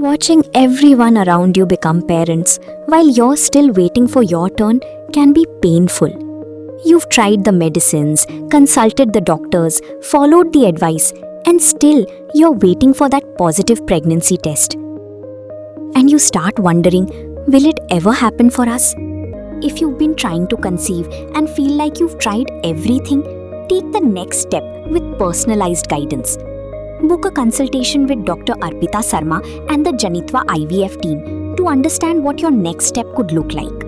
Watching everyone around you become parents while you're still waiting for your turn can be painful. You've tried the medicines, consulted the doctors, followed the advice, and still you're waiting for that positive pregnancy test. And you start wondering, will it ever happen for us? If you've been trying to conceive and feel like you've tried everything, take the next step with personalized guidance. Book a consultation with Dr. Arpita Sarma and the Janitva IVF team to understand what your next step could look like.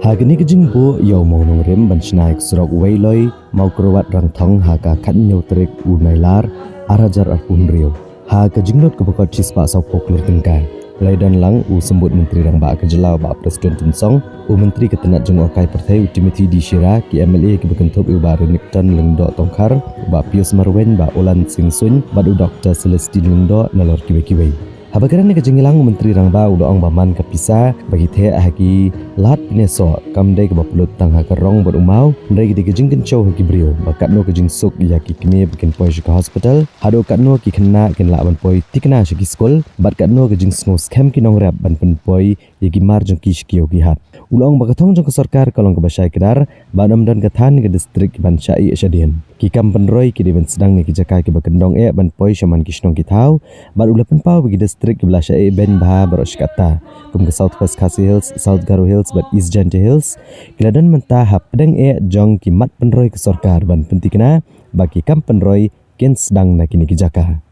Hagani kejing bu yau Mawnongrim ban shna Surok Weiloi Mawkyrwat Rangthong haka kan nyotrik unailar arajar arpun rio ha kejing not kebokot cispa sau poklur tengka laidan lang sembut menteri rang ba kejelau ba presiden Tunsong menteri ketenat jeng okai partai Timothy di Shira ki MLA ki bekentop baru Nikton lengdo tongkar ba Pius Marwen ba Olan Singsun ba Dr. Celestine lengdo nalor kiwe-kiwe. Habagaran ni kejengilang menteri rangba udoang baman kapisa bagi the haki lat pineso kamdai ke bapulut tang hakarong berumau ndai ki kejing kencau haki brio bakat no kejing suk yaki kime bikin poi ke hospital hado kat no ki kena ken la ban poi tikna shiki skol bat kat no kejing snow scam ki nong rap ban pen poi yaki mar jong ki shkio ki hat ulong bagathong jong ke sarkar kalong ke basai kedar banam dan kathan ke distrik ban syai syadian ki kam penroi ki diben sedang ni ki jakai ki bakendong ban poi shaman ki shnong ki thau bat ulapen pau bagi distrik ki belasha ben bah barosh kata kum ke Southwest Khasi Hills, South Garo Hills but East Jante Hills kiladan mentah pedang jong ki mat penroi ke sarkar ban pentikna bagi kam penroi ken sedang nak kini ki jaka.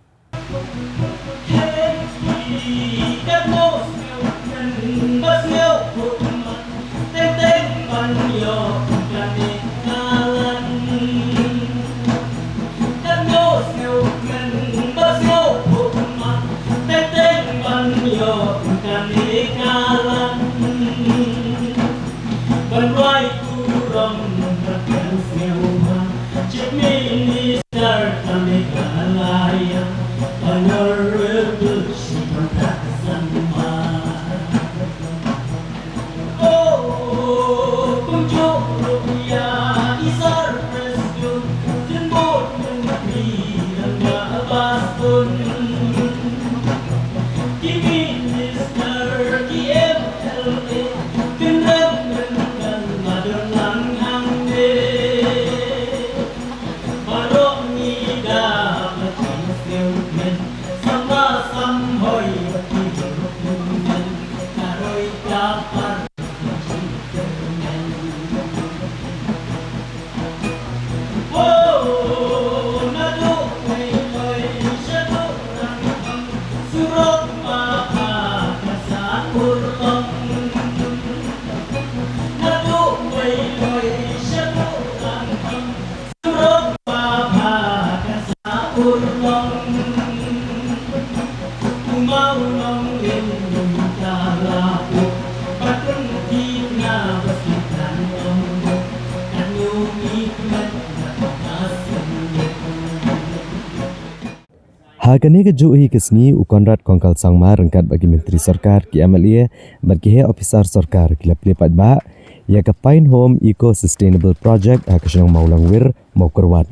Hagani kejuhi kesni ukonrat kongkal sangma rengkat bagi menteri sarkar ki MLA bagi he officer sarkar kila pelipat ba ya ke Pine Home Eco Sustainable Project hakasang Mawlangwir Mawkyrwat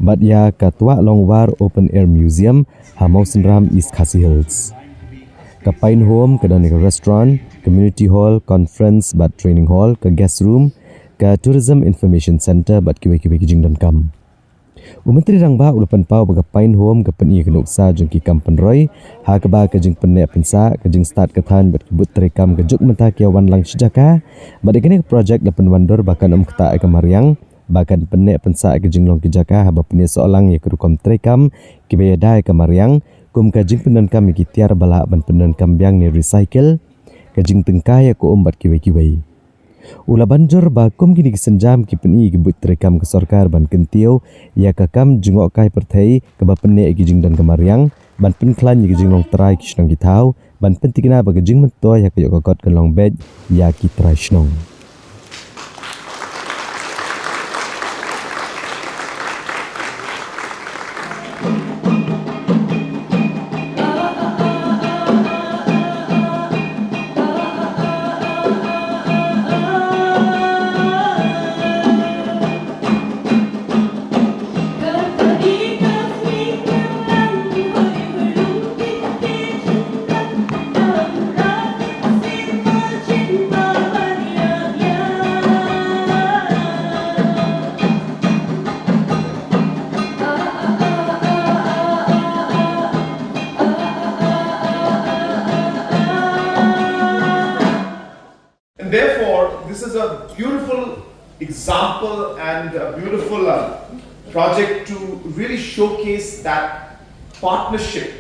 bat ya ketua Longwar Open Air Museum ha Mawnongrim East Khasi Hills ke Pine Home ke dan ke restaurant community hall conference bat training hall ke guest room ke tourism information center bat kiwe-kiwe kijing dan kam. Menteri rangba ulapan pau baga Pine Home ke peni ke nuksa jeng ki kam penroi ha ke ba ke jeng penek pensa ke jeng start kethan bet kebut terekam ke juk menta kiawan lang sejaka bat kene projek lapan wandor bahkan keta ke mariang bahkan penek pensa ke jeng long ki jaka ha ba peni seolang ye ke rukom terekam ki bayadai ke mariang kum ke jeng penden kam ki tiar bala ban penden kam biang ni recycle ke jeng tengkai ko ombat kiwe-kiwe Ula banjor ba kom gini senjam ki peni ki but rekam ke sarkar ban kentio ya kakam jengok kai perthei ke ba penne ki jing dan kemariang ban pen klan ki jing long trai ki snong ki thau ban pen tikina ba ki jing mentoi ya ke yok kot ke long bed ya ki trai snong. And therefore, this is a beautiful example and a beautiful project to really showcase that partnership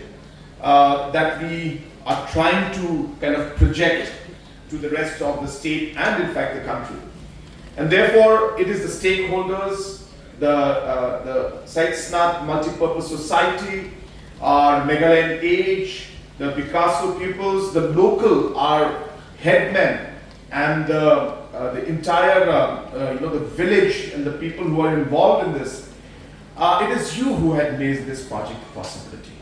that we are trying to kind of project to the rest of the state and in fact the country. And therefore, it is the stakeholders, the Saitsnath Multipurpose Society, our Meghalaya Age, the Picasso pupils, the local, our headmen, and the entire the village and the people who are involved in this. It is you who had made this project a possibility.